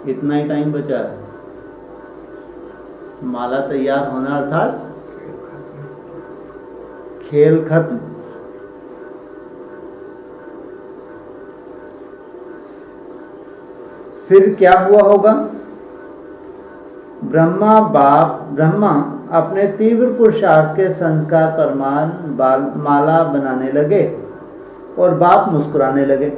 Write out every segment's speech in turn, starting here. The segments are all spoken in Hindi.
इतना ही टाइम बचा है, माला तैयार होना अर्थात खेल खत्म। फिर क्या हुआ होगा? ब्रह्मा अपने तीव्र पुरुषार्थ के संस्कार परमान माला बनाने लगे और बाप मुस्कुराने लगे।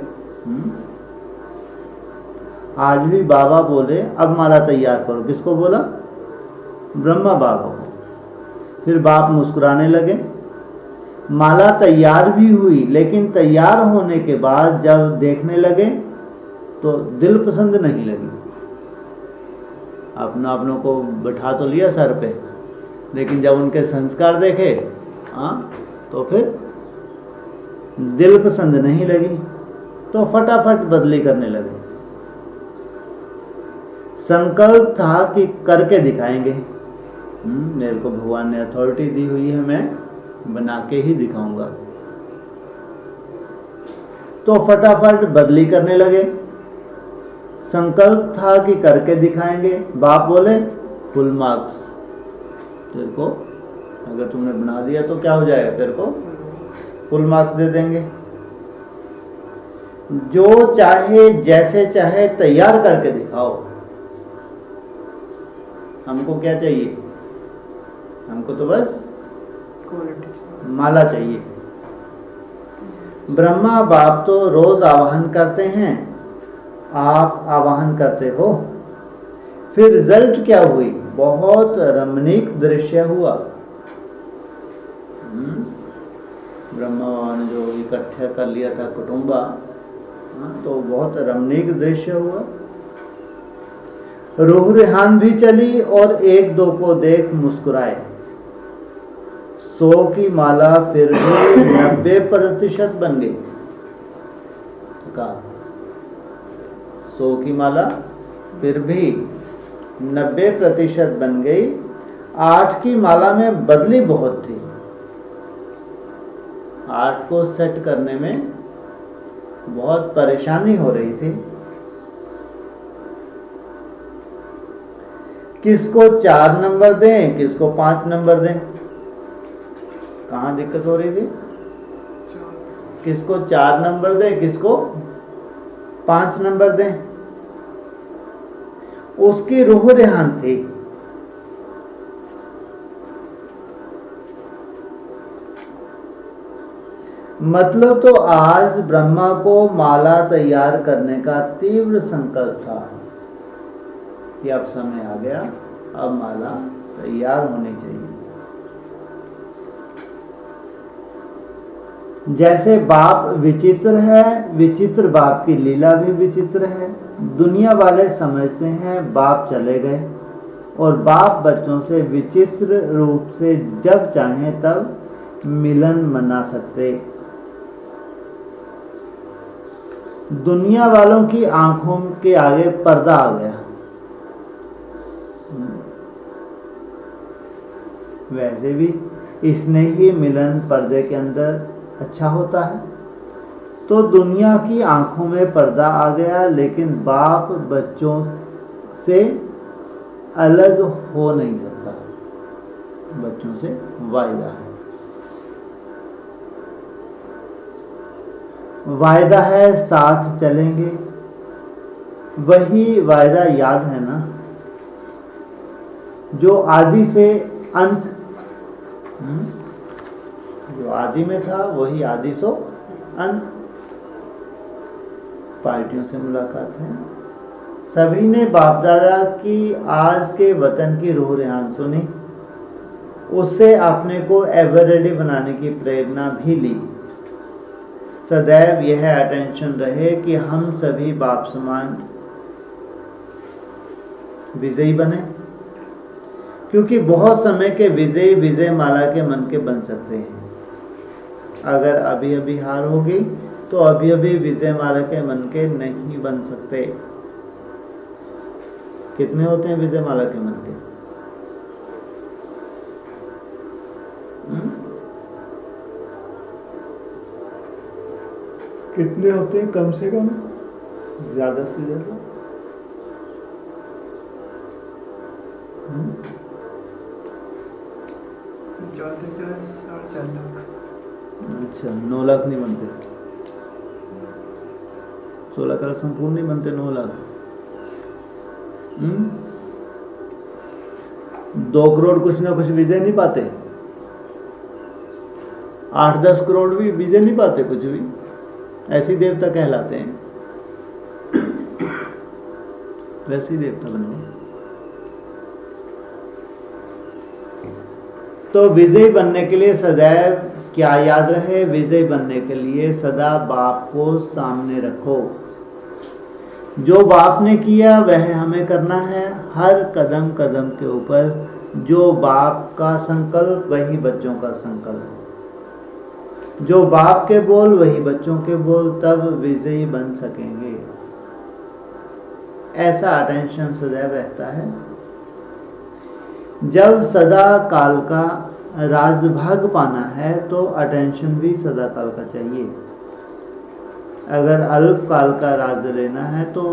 आज भी बाबा बोले अब माला तैयार करो, किसको बोला? ब्रह्मा बाबा को। फिर बाप मुस्कुराने लगे। माला तैयार भी हुई, लेकिन तैयार होने के बाद जब देखने लगे तो दिल पसंद नहीं लगी। अपनों को बैठा तो लिया सर पे, लेकिन जब उनके संस्कार देखे तो फिर दिल पसंद नहीं लगी, तो फटाफट बदली करने लगे। संकल्प था कि करके दिखाएंगे। मेरे को भगवान ने अथॉरिटी दी हुई है, मैं बना के ही दिखाऊंगा। तो फटाफट बदली करने लगे। संकल्प था कि करके दिखाएंगे। बाप बोले फुल मार्क्स तेरे को, अगर तुमने बना दिया तो क्या हो जाएगा, तेरे को फुल मार्क्स दे देंगे। जो चाहे जैसे चाहे तैयार करके दिखाओ। हमको क्या चाहिए? हमको तो बस माला चाहिए। ब्रह्मा बाप तो रोज आवाहन करते हैं, आप आवाहन करते हो। फिर रिजल्ट क्या हुई? बहुत रमणीक दृश्य हुआ। ब्रह्मा बाबा ने जो इकट्ठा कर लिया था कुटुंबा, तो बहुत रमणीक दृश्य हुआ। रूह रेहान भी चली और एक दो को देख मुस्कुराए। 100 की माला फिर भी 90% बन गई। कहा 100 की माला फिर भी 90% बन गई। 8 की माला में बदली बहुत थी। 8 को सेट करने में बहुत परेशानी हो रही थी। किसको 4 नंबर दें, किसको 5 नंबर दें? कहाँ दिक्कत हो रही थी? किसको 4 नंबर दें, किसको 5 नंबर दें? उसकी रूह रेहान थी। मतलब तो आज ब्रह्मा को माला तैयार करने का तीव्र संकल्प था कि अब समय आ गया, अब माला तैयार होनी चाहिए। जैसे बाप विचित्र है, विचित्र बाप की लीला भी विचित्र है। दुनिया वाले समझते हैं बाप चले गए और बाप बच्चों से विचित्र रूप से जब चाहें तब मिलन मना सकते। दुनिया वालों की आंखों के आगे पर्दा आ गया। वैसे भी स्नेही मिलन पर्दे के अंदर अच्छा होता है, तो दुनिया की आंखों में पर्दा आ गया, लेकिन बाप बच्चों से अलग हो नहीं सकता। बच्चों से वायदा है, वायदा है साथ चलेंगे। वही वायदा याद है ना, जो आदि से अंत, जो आदि में था वही आदि सो अंत। पार्टियों से मुलाकात है। सभी ने बाप दादा की आज के वतन की रूह रेहान सुनी, उससे अपने को एवर रेडी बनाने की प्रेरणा भी ली। सदैव यह अटेंशन रहे कि हम सभी बाप समान विजयी बने, क्योंकि बहुत समय के विजयी विजय माला के मन के बन सकते हैं। अगर अभी अभी हार होगी तो अभी अभी विजय माला के मन के नहीं बन सकते। कितने होते हैं विजय माला के मन के? कितने होते हैं? कम से कम, ज्यादा से ज्यादा अच्छा, 9 लाख नहीं बनते, 16 करोड़ संपूर्ण नहीं बनते, 9 लाख। 2 करोड़ कुछ ना कुछ विजय नहीं पाते, 8-10 करोड़ भी विजय नहीं पाते कुछ भी, ऐसे देवता कहलाते हैं, वैसे ही देवता बन गए। तो विजयी बनने के लिए सदैव क्या याद रहे? विजयी बनने के लिए सदा बाप को सामने रखो। जो बाप ने किया वह हमें करना है। हर कदम कदम के ऊपर जो बाप का संकल्प वही बच्चों का संकल्प, जो बाप के बोल वही बच्चों के बोल, तब विजयी बन सकेंगे। ऐसा अटेंशन सदैव रहता है। जब सदा काल का राजभाग पाना है तो अटेंशन भी सदा काल का चाहिए। अगर अल्प काल का राज लेना है तो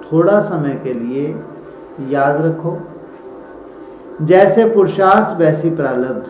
थोड़ा समय के लिए याद रखो, जैसे पुरुषार्थ वैसी प्रारब्ध।